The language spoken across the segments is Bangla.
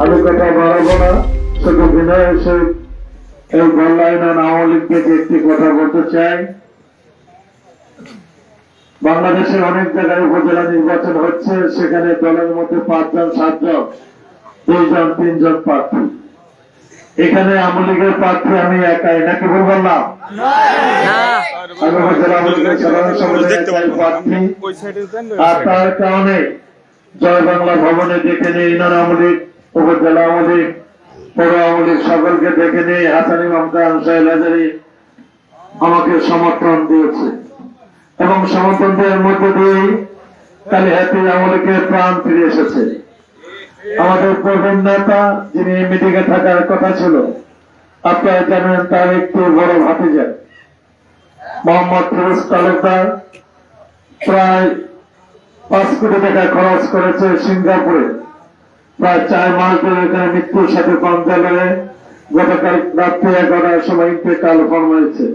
আমি কথা বাড়াবো না, শুধু বিনয়ের সহিত এই বাংলায়ন আওয়ামী লীগকে একটি কথা বলতে চাই। বাংলাদেশের অনেক জায়গায় উপজেলা নির্বাচন হচ্ছে, সেখানে দলের মধ্যে ৫ জন ৭ জন ২ জন ৩ জন প্রার্থী। এখানে আওয়ামী লীগের প্রার্থী আমি একাই, নাকি ভুল বললাম? আমি উপজেলা আওয়ামী লীগের সাধারণ সম্পাদকের প্রার্থী। আর তার কারণে জয় বাংলা ভবনে দেখে নিয়ে ইউনিয়ন আওয়ামী লীগ, উপজেলা আওয়ামী লীগ, পৌর আওয়ামী লীগ সকলকে দেখে নিয়ে হাসান ইমাম খান, সোহেল হাজারী আমাকে সমর্থন দিয়েছে এবং সমর্থন দেওয়ার মধ্যে দিয়েই কালিহাতী আওয়ামী লীগের প্রাণ ফিরে এসেছে। আমাদের প্রবীণ নেতা, যিনি মিটিংয়ে থাকার কথা ছিল, আপনারা জানেন তার একটু বড় ভাতিজা মোহাম্মদ ফিরোজ তালুকদার প্রায় ৫ কোটি টাকা খরচ করেছে সিঙ্গাপুরে, প্রায় ৪ মাস ধরে এখানে মৃত্যুর সাথে পাঞ্জা লড়ে গতকাল রাত্রে ১১টার সময় ইন্তেকাল ফরমাইছে।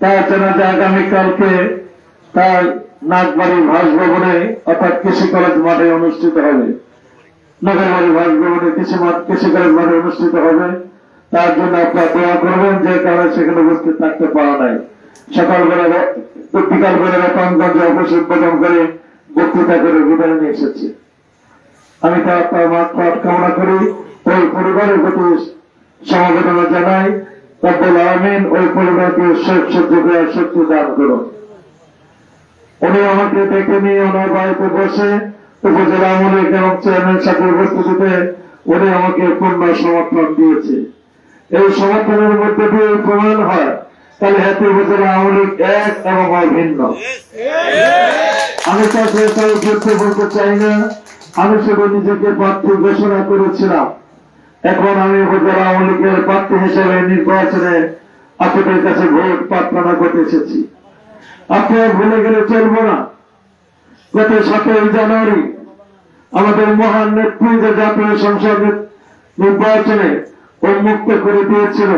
তার জানাজা আগামীকালকে তার নাগবাড়ি ভাসভবনে অর্থাৎ কৃষি কলেজ মাঠে অনুষ্ঠিত হবে। নগরবাড়ি ভাসভবনে কৃষি কলেজ মাঠে অনুষ্ঠিত হবে। তার জন্য আপনারা দোয়া করবেন, যে কারণে সেখানে উপস্থিত থাকতে পারা নাই। সকালবেলা বিকালবেলা রতনগঞ্জে অফিস উদ্বোধন করে বক্তৃতা করে বিদায় নিয়ে এসেছি। আমি তার মাঠ কামনা করি, ওই পরিবারের প্রতি সমবেদনা জানাই। রব্বুল আলামিন ওই পরিবারকে সহ্য করার শক্তি দান করুন। উনি আমাকে ডেকে নিয়ে ওনার বাড়িতে বসে উপজেলা আওয়ামী লীগ এবং চেয়ারম্যান সাহেবের উপস্থিতিতে উনি আমাকে পূর্ণ সমর্থন দিয়েছে। এই সমর্থনের মধ্যে দিয়ে প্রমাণ হয় কালিহাতী উপজেলা আওয়ামী লীগ এক এবং অভিন্ন। আমি তার যুদ্ধ বলতে চাই না, আমি শুধু নিজেকে প্রার্থী ঘোষণা করেছিলাম। এখন আমি উপজেলা আওয়ামী লীগের প্রার্থী হিসেবে নির্বাচনে আপনাদের কাছে ভোট প্রার্থনা করতে এসেছি। আপনারা ভুলে গেলে চলবো না, গত ৭ই জানুয়ারি আমাদের মহান নেত্রী যে জাতীয় সংসদ নির্বাচনে উন্মুক্ত করে দিয়েছিল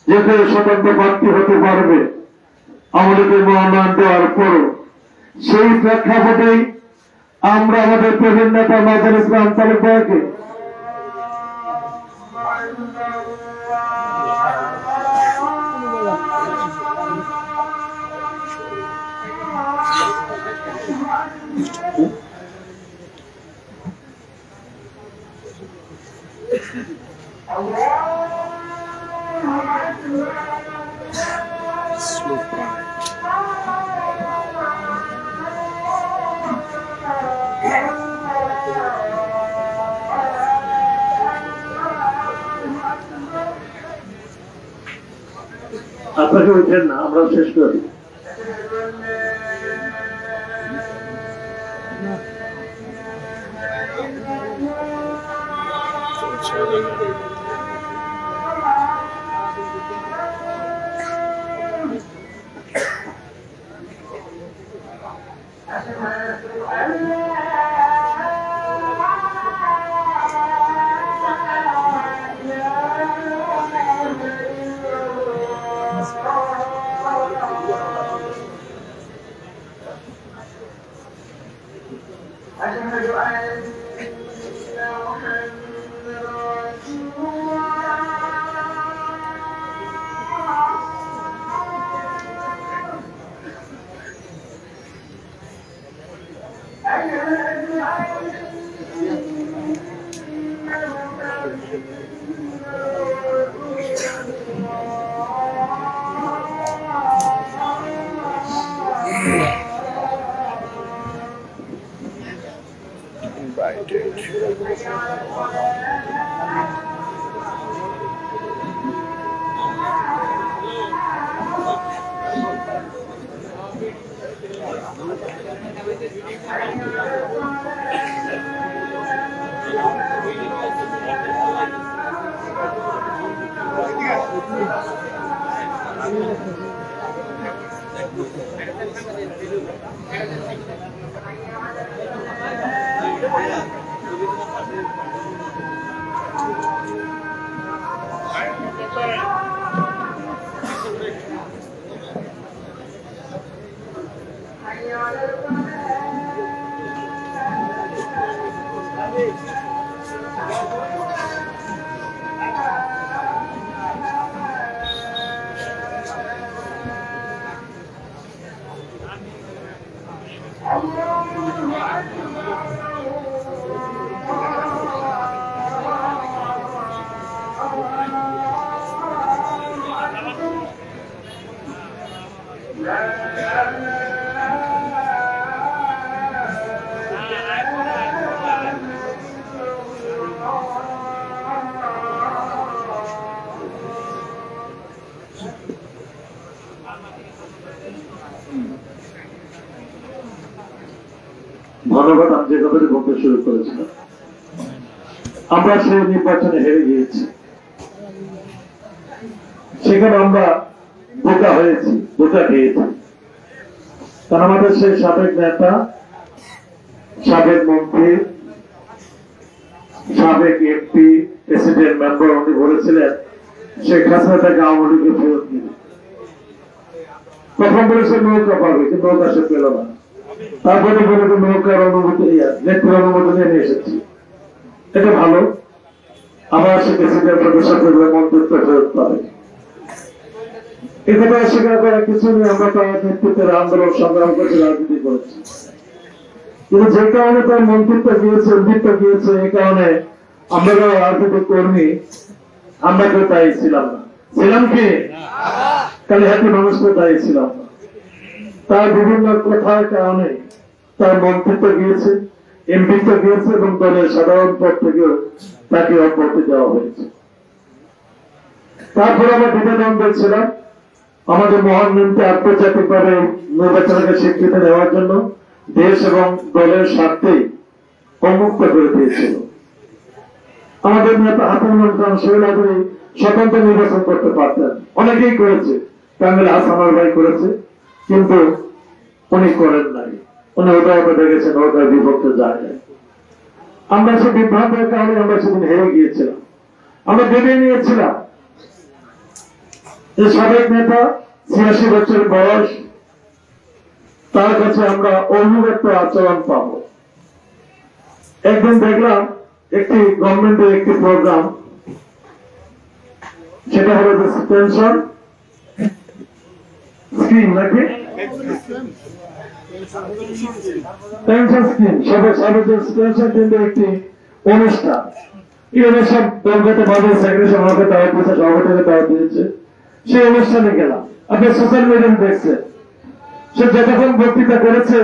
যে কেউ স্বতন্ত্র প্রার্থী হতে পারবে আওয়ামী লীগের মনোনয়ন দেওয়ার পরও, সেই প্রেক্ষাপটেই আমরা আমাদের প্রবীণ নেতা মাজার ইসলাম তালুকদারকে আপনাকে উঠেন না, আমরা শেষ করি। ধন্যবাদ। আমি যে কথাটি বলতে শুরু করেছিলাম, আমরা সেই নির্বাচনে হেরে গিয়েছি, সেখানে আমরা বোকা হয়েছি, বোকা খেয়েছি। কারণ আমাদের সেই সাবেক নেতা, সাবেক মন্ত্রী, সাবেক এমপি, প্রেসিডেন্ট মেম্বার উনি বলেছিলেন শেখ হাসিনা তাকে আওয়ামী লীগে ফেরত দিবে। প্রথম বলেছে নৌকা পাবে, কিন্তু নৌকা সে পেল না। তারপরে বলে নৌকার অনুমতি নেত্রীর অনুমতি নিয়ে এসেছি, এটা ভালো। আবার সে প্রেসিডেন্ট প্রতিষ্ঠা করবে, মন্ত্রিত্ব ফেরত পাবে। এই কথা অস্বীকার করার কিছু নেই। আমরা তার নেতৃত্বের আন্দোলন সংগ্রাম করছি, রাজনীতি করেছি, কিন্তু যে কারণে তার মন্ত্রিত্ব গিয়েছে, এমপিত্ব গিয়েছে, এই কারণে আমরা যারা রাজনৈতিক কর্মী আমরা কেউ তাই ছিলাম না। ছিলাম কি? কালীহাটি মানুষ কেউ তাই ছিলাম না। তার বিভিন্ন কথার কারণে তার মন্ত্রিত্ব গিয়েছে, এমপিত্ব গিয়েছে, এবং দলের সাধারণ পদ থেকেও তাকে অব্যাহতি দেওয়া হয়েছে। তারপরে আমরা দ্বিধাদ্বন্দ্বে ছিলাম। আমাদের মহান নেত্রী আন্তর্জাতিকভাবে নির্বাচনকে স্বীকৃতি দেওয়ার জন্য দেশ এবং দলের স্বার্থেই উন্মুক্ত করে দিয়েছিল। আমাদের নেতা হাসানুল খান সোহেল আদরি স্বতন্ত্র নির্বাচন করতে পারতেন, অনেকেই করেছে, টাঙ্গাইল হাসানুল ভাই করেছে, কিন্তু উনি করেন নাই। উনি ওটা দেখেছেন, ওটা বিভক্ত যায় নাই। আমরা সে বিভ্রান্তের কারণে আমরা সেদিন হেরে গিয়েছিলাম। আমরা ভেবে নিয়েছিলাম যে সাবেক নেতা ৮৬ বছর বয়স, তার কাছে আমরা অনুগত আচরণ পাব। একদিন দেখলাম একটি গভর্নমেন্টের একটি প্রোগ্রাম, সেটা হলো যে পেনশন স্কিম, নাকি পেনশন স্কিম, পেনশন কেন্দ্রের একটি অনুষ্ঠান। এই অনুষ্ঠান কলকাতা বাজার সেক্রেটারি আমাকে দাওয়াত দিয়েছে, সভাপতিকে দাওয়াত দিয়েছে। সেই অনুষ্ঠানে গেলাম। আপনি সোশ্যাল মিডিয়া দেখছেন, সে যতক্ষণ বক্তৃতা করেছে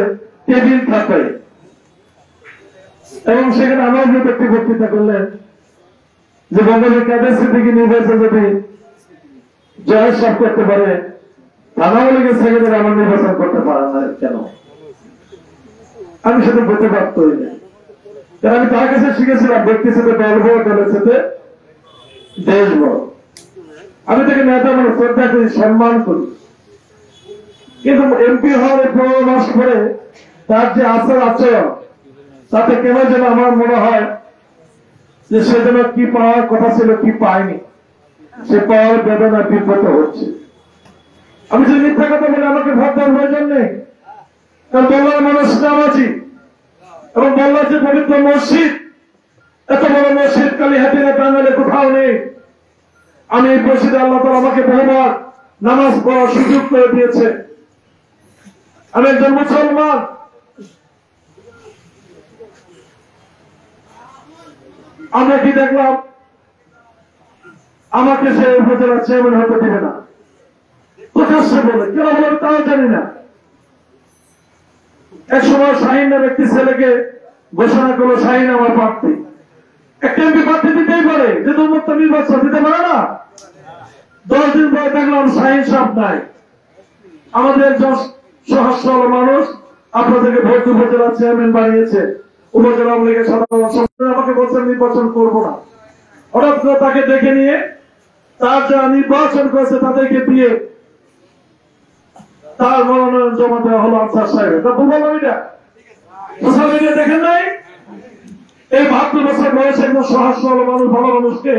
টেবিল থাকে, এবং সেখানে আমার মতো একটি বক্তৃতা করলেন যে বঙ্গবন্ধু ক্যাডেসি থেকে নির্বাচন যদি জয় সব করতে পারে, আওয়ামী লীগের সেক্রেটারি আমার নির্বাচন করতে পারে না কেন? আমি সেটা বলতে বাধ্য হইনি, কারণ আমি তার কাছে শিখেছিলাম ব্যক্তির সাথে দল বড়, দলের সাথে দেশ বড়। আমি তাকে নেতা মানে শ্রদ্ধা করি, সম্মান করি, কিন্তু এমপি হওয়ার ১৫ মাস পরে তার যে আচরণ, তাতে কেন যেন আমার মনে হয় যে সে যেন কি পাওয়ার কথা ছিল কি পায়নি, সে পাওয়ার বেদনা বিব্রত হচ্ছে। আমি যদি মিথ্যা কথা বলে আমাকে ভোট দেওয়ার প্রয়োজন নেই, কারণ বল্লার মানুষ নামাজি, এবং বল্লার যে পবিত্র মসজিদ, এত বড় মসজিদ কালীহাটি না টাঙ্গাইলে কোথাও নেই। আমি এই মসজিদে আল্লাহ তাআলা আমাকে বহুবার নামাজ পড়ার সুযোগ করে দিয়েছে। আমি একজন মুসলমান। আমরা কি দেখলাম, আমাকে সে উপজেলা চেয়ারম্যান হতে দেবে না, প্রকাশ্যে বলে, কেন বলে তাও জানি না। এক সময় শাহিন নামে একটি ছেলেকে ঘোষণা করলো শাহিন আমার প্রার্থী। একটা এমপি প্রার্থী দিতেই পারে, যে উন্মুক্ত নির্বাচন দিতে পারে না। 10 দিন পরে দেখলাম শাহিন সাহেব নাই। আমাদের একজন সহজ সরল মানুষ আপনাদেরকে ভোট উপজেলা চেয়ারম্যান বানিয়েছে, উপজেলা আওয়ামী লীগের সাধারণ সম্পাদক আমাকে বলছেন নির্বাচন করবো না। হঠাৎ করে তাকে ডেকে নিয়ে তার যারা নির্বাচন করেছে তাদেরকে দিয়ে তার মনোনয়ন জমা দেওয়া হলো আফসার সাহেবের। তা বললাম এটা সোশ্যাল মিডিয়া দেখেন নাই? এই ৭২ বছর বয়সে একজন সহজ সরল মানুষ, ভালো মানুষকে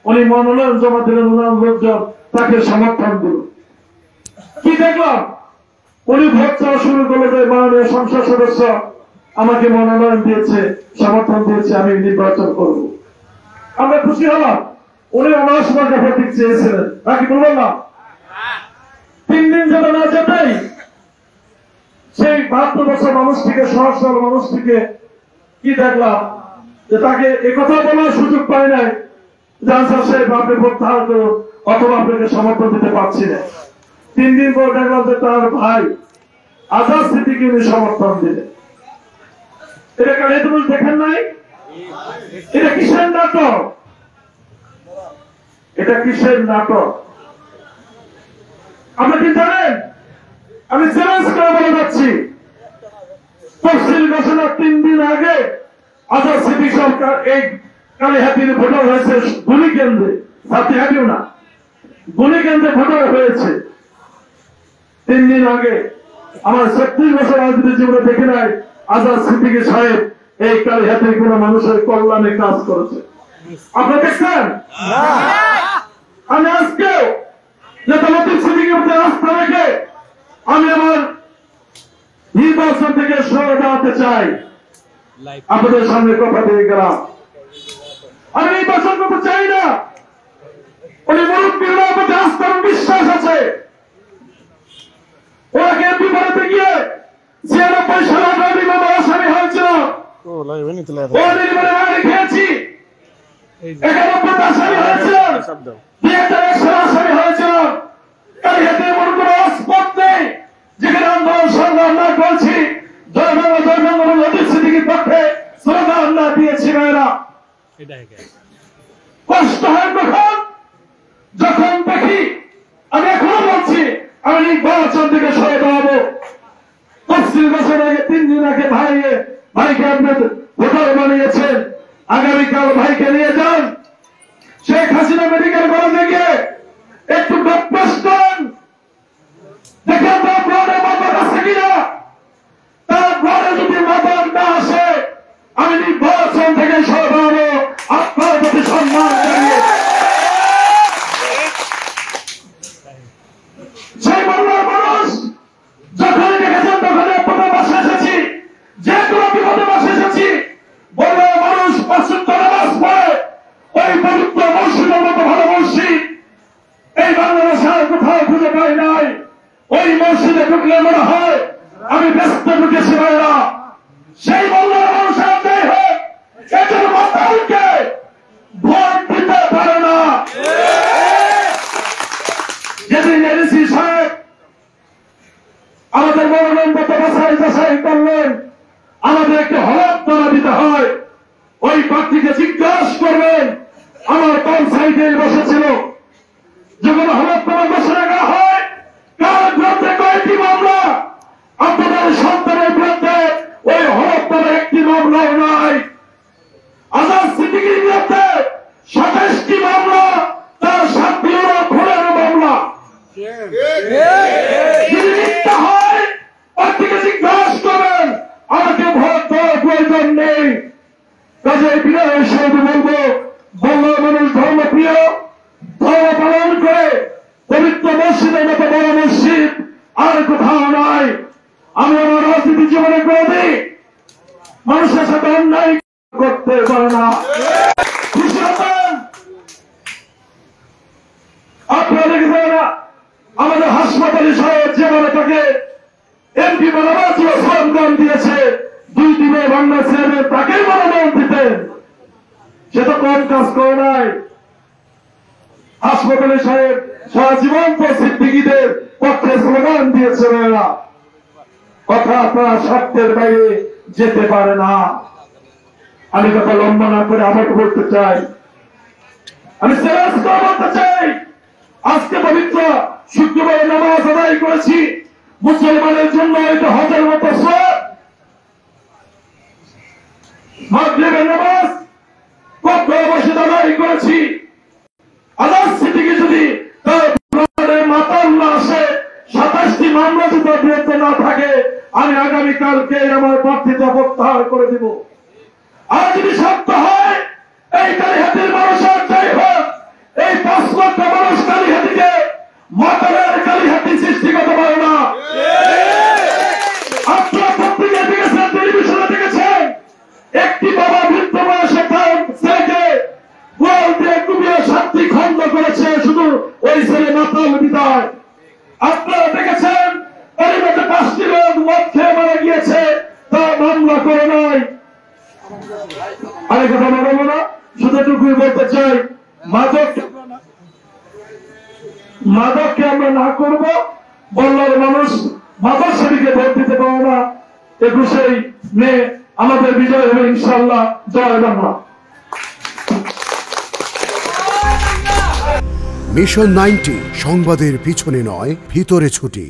উনি মনোনয়ন জমা দিলেন, ওনার লোকজন তাকে সমর্থন দিল। কি দেখলাম? উনি ভোট চাওয়া শুরু করলো যে মাননীয় সংসদ সদস্য আমাকে মনোনয়ন দিয়েছে, সমর্থন দিয়েছে, আমি নির্বাচন করব। আমরা খুশি হলাম। উনি 19 মার্কা প্রতীক চেয়েছিলেন, নাকি বললাম না? 3 দিন যেন না যেতেই সেই 72 বছর মানুষটিকে, সহস্র মানুষটিকে কি দেখলাম যে তাকে একথা বলার সুযোগ পায় নাই যে আনসার সাহেব আপনি প্রত্যাহার করুন অথবা আপনাকে সমর্থন দিতে পারছি না। 3 দিন পর দেখলাম যে তার ভাই আজাদ সিদ্দিকী উনি সমর্থন দিলেন। এটা কালে তুমি দেখেন নাই? এটা কিসের নাটক? এটা কিসের নাটক? আপনি কি জানেন? আমি চ্যালেঞ্জ করে বলে যাচ্ছি, তফসিল ঘোষণার 3 দিন আগে আজাদ সিদ্দিক সরকার এই কালীহাতির ভোটার হয়েছে গুলি কেন্দ্রে, ছাত্রীহাটিও না, গুলি কেন্দ্রে ভোটার হয়েছে 3 দিন আগে। আমার 36 বছর রাজনীতি জীবনে দেখে নাই আজাদ সিদ্দিকী সাহেব এই কালীহাতির কোন মানুষের কল্যাণে কাজ করেছে। আপনারা দেখছেন? আমি আজকেও নেতা লতিফ সিদ্দিকীর উপরে আস্থা রেখে আমি আমার নির্বাচন থেকে সরে দাঁড়াতে চাই। আপনাদের সামনে কথা দিয়ে গেলাম, আমি নির্বাচন করতে চাই না। উনি মুরব্বীর প্রতি আস্থা এবং বিশ্বাস আছে। ওনাকে এমপি বানাতে গিয়ে 96 সালে নির্বাচন আসামি হয়েছিল, খেয়েছি 91 আসামি হয়েছিল, 2001 সালে আসামি হয়েছিল। কালীহাতির এমন কোন স্পট নেই যেখানে আন্দোলন সংগ্রাম না করছি, লতিফ সিদ্দিকীর পক্ষে স্লোগান না দিয়েছি। মেয়েরা কষ্ট হয় যখন দেখি, আমি এখনো বলছি আমি নির্বাচন থেকে সরে দাঁড়াবো। তফসিল বছর আগে 3 দিন আগে ভাইকে আপনি ভোটার বানিয়েছেন, আগামীকাল ভাইকে নিয়ে যান শেখ হাসিনা মেডিকেল কলেজে গিয়ে একটু ডক্টর করেন, দেখে আপনার ব্লাডে মাদক আছে কিনা। তার ব্লাডে যদি মাদক না আসে আমি নির্বাচন থেকে সরে দাঁড়াবো আপনার প্রতি সম্মান জানিয়ে। সেই বাংলার মানুষ যখন দেখেছেন তখন আপনাদের বাসে এসেছি, যে কোনো বিপদে বাসে এসেছি। বাংলার মানুষ 5 ওয়াক্ত নামাজ পড়ে, ওই পবিত্র মসজিদের মতো ভালো মসজিদ এই বাংলাদেশে আর কোথাও খুঁজে পাই নাই। ওই মসজিদে ঢুকলে মনে হয় আমি ব্যস্ত ঢুকেছি। ভাইরা, সেই বাংলার মানুষ যাই হোক এদের মাতালকে ভোট দিতে পারে না। যেদিন এডিসি সাহেব আমাদের মনোনয়নপত্র বাছাই করলেন, আমাদের একটি হলফনামা দিতে হয়। ওই প্রার্থীকে জিজ্ঞাসা করবেন আমার কোন সাইডে বসেছিল। যখন হলফনামা ঘোষণা করা হয় কার বিরুদ্ধে কয়েকটি মামলা, আপনাদের সন্তানের বিরুদ্ধে ওই হলফনামা একটি মামলাও নাই। আজাদ সিদ্দিকীর বিরুদ্ধে 27টি মামলা, তার 7টি হল খুনের মামলা। যদি মিথ্যা হয় প্রার্থীকে জিজ্ঞাসা করবেন, আমাকে ভোট দেওয়ার প্রয়োজন নেই। কাজে বিনয় সহিত বলবো, বাংলার মানুষ ধর্মপ্রিয়, ধর্ম পালন করে পবিত্র মসজিদের মতো বড় মসজিদ আর কোথাও নাই। আমি আমার রাজনীতি জীবনে কোনদিন মানুষের সাথে অন্যায় করতে পারে না। খুশি হতেন আপনারা দেখেছেন না আমাদের হাসপাতালে সাহেব যেভাবে তাকে এমপি বানাবার জন্য সংগ্রাম দিয়েছে, 2 দিনে বাংলা চেয়ারম্যান তাকেই মনোনয়ন দিতেন। সে তো কম কাজ করে নাই। হাসপাতালে সাহেব সারা জীবন তো সিদ্দিকীদের পক্ষে স্লোগান দিয়েছে। মেয়েরা, কথা আপনারা স্বার্থের বাইরে যেতে পারে না। আমি কথা লম্বা না করে আমাকে বলতে চাই, আমি চ্যালেঞ্জ করে বলতে চাই, আজকে পবিত্র শুক্রবারে নামাজ আদায় করেছি। মুসলমানের জন্য এটা হজের মতো সওয়াব। মাগরিবের নামাজ কত বসে আদায় করেছি। আজাদ সিদ্দিকী যদি তার মাতাল না আসে, 27টি মামলা যদি বিরুদ্ধে না থাকে, আমি আগামীকালকে আমার প্রার্থীতা প্রত্যাহার করে দিব। আর যদি সত্য হয় এই কালীহাতির মানুষের যাই হোক, এই 5 লক্ষ মানুষ কালীহাতিকে মাতালের কালীহাতি সৃষ্টি করতে পারে না। আপনারা পত্রিকায় দেখেছেন, টেলিভিশনে দেখেছেন, একটি বাবা বৃদ্ধ বয়সে তার ছেলেকে গোল দিয়ে কুপিয়ে 7টি খণ্ড করেছে, শুধু ওই ছেলে মাতাল বিদায়। আপনারা দেখেছেন পরিবারে 5টি লোক মদ খেয়ে মারা গিয়েছে, তা মামলা করে নাই। আরেক কথা বলবো না, শুধু এটুকুই বলতে চাই, মাদককে আমরা না করব, বল্লার মানুষ মাদক সেদিকে ভোট দিতে পারে না। 21শে মে আমাদের বিজয় হবে ইনশাআল্লাহ। জয় বাংলা। মিশন 90 সংবাদের পিছনে নয়, ভিতরে ছুটি।